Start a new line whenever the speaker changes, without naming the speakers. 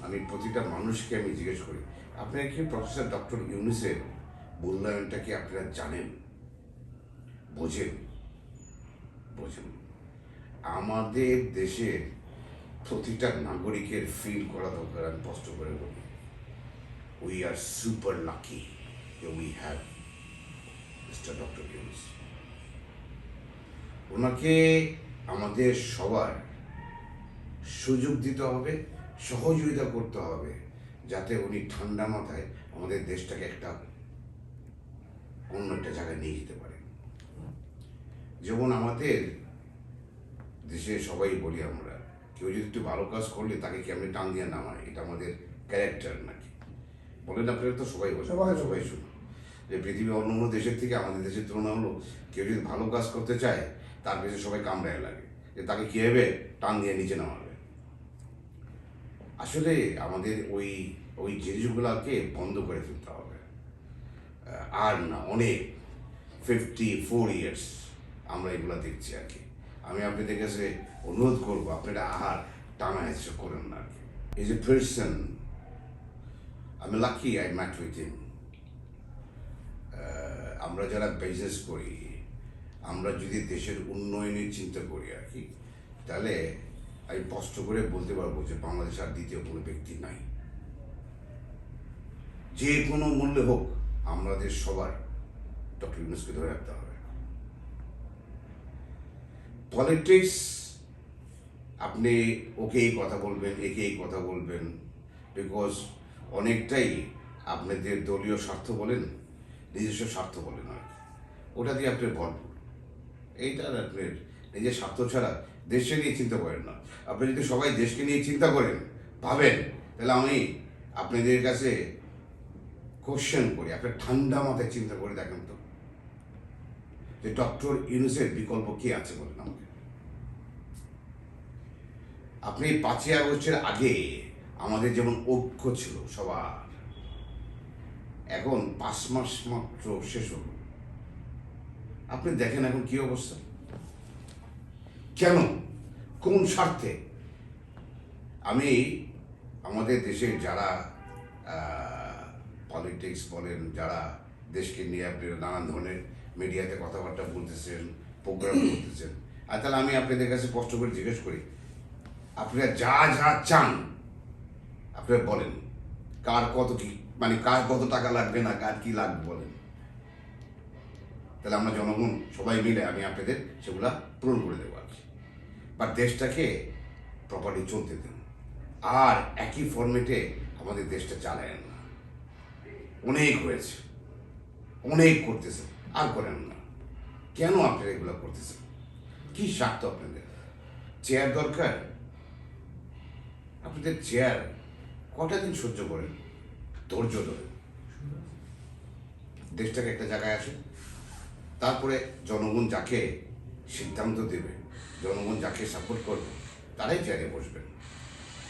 আমি প্রতিটা মানুষকে আমি জিজ্ঞেস করি, আপনারা কি প্রফেসর ডক্টর ইউনূসের মূল্যায়নটা কি আপনারা জানেন, বোঝেন? বোঝেন? আমাদের দেশের প্রতিটা নাগরিকের ফিল করা দরকার। আমি কষ্ট করে বলি, উই আর সুপার লাকি যে we have mister doctor Yunus. ওনাকে আমাদের সবার সুযোগ দিতে হবে, সহযোগিতা করতে হবে, যাতে উনি ঠান্ডা মাথায় আমাদের দেশটাকে একটা অন্য একটা জায়গায় নিয়ে যেতে পারে। যেমন আমাদের দেশে সবাই বলি আমরা, কেউ যদি একটু ভালো কাজ করলে তাকে কেমনি টান দিয়ে নামায়, এটা আমাদের ক্যারেক্টার নাকি বলেন আপনারা? তো সবাই বলে, সবাই শুনুন যে পৃথিবীর অন্য অন্য দেশের থেকে আমাদের দেশের তুলনা হলো কেউ যদি ভালো কাজ করতে চায় তার পেছনে সবাই কামড়ায় লাগে যে তাকে কীভাবে টান দিয়ে নিচে নামাবে। আসলে আমাদের ওই ওই জিনিসগুলোকে বন্ধ করে ফেলতে হবে। আর না, অনেক 54 ইয়ার্স আমরা এগুলো দেখছি আর কি। আমি আপনাদের কাছে অনুরোধ করবো, আপনারা আর টানা হেসে করেন না আর কি। ইজ এ পার্সন, আমি lucky I met with him. আমরা যারা বিজনেস করি, আমরা যদি দেশের উন্নয়নের চিন্তা করি আর কি, তাহলে আমি স্পষ্ট করে বলতে পারবো যে বাংলাদেশ আর দ্বিতীয় কোনো ব্যক্তি নাই। যে কোনো মূল্যে হোক আমাদের সবার ডক্টর ইউনূসকে ধরে রাখতে হবে। পলিটিক্স, আপনি ওকে এই কথা বলবেন, একে এই কথা বলবেন, বিকজ অনেকটাই আপনাদের দলীয় স্বার্থ বলেন, নিজস্ব স্বার্থ বলেন আর কি, ওটা দিয়ে আপনার ভরপুর। এইটা আপনার নিজের স্বার্থ ছাড়া দেশকে নিয়ে চিন্তা করেন না। আপনি যদি সবাই দেশকে নিয়ে চিন্তা করেন, ভাবেন, তাহলে আমি আপনাদের কাছে কোশ্চেন করি, আপনার ঠান্ডা মাথায় চিন্তা করে দেখেন তো যে ডক্টর ইউনূসের বিকল্প কে আছে বলেন আমাকে। আপনি 5ই আগস্টের আগে আমাদের যেমন ঐক্য ছিল সবার, এখন 5 মাস মাত্র শেষ হলো, আপনি দেখেন এখন কি অবস্থা, কেন, কোন স্বার্থে? আমি আমাদের দেশের যারা পলিটিক্স বলেন, যারা দেশকে নিয়ে আপনি নানান ধরনের মিডিয়াতে কথাবার্তা বলতেছেন, প্রোগ্রাম করতেছেন, আর তাহলে আমি আপনাদের কাছে কষ্ট করে জিজ্ঞেস করি, আপনারা যা যা চান আপনারা বলেন, কার কত কি, মানে কার কত টাকা লাগবে, না কার কি লাগবে বলেন, তাহলে আমরা জনগণ সবাই মিলে আমি আপনাদের সেগুলা পূরণ করে দেবো আর কি। বাট দেশটাকে প্রপারলি চলতে দেন, আর একই ফর্মেটে আমাদের দেশটা চালায় না। অনেক হয়েছে, অনেক করতেছেন, আর করেন না। কেন আপনারা এগুলো করতেছেন? কি স্বার্থ আপনাদের? চেয়ার দরকার, আপনাদের চেয়ার কটা দিন সহ্য করেন, ধৈর্য ধরেন, দেশটাকে একটা জায়গায় আসে, তারপরে জনগণ যাকে সিদ্ধান্ত দেবে, জনগণ যাকে সাপোর্ট করবে, তারাই চেয়ারে বসবেন।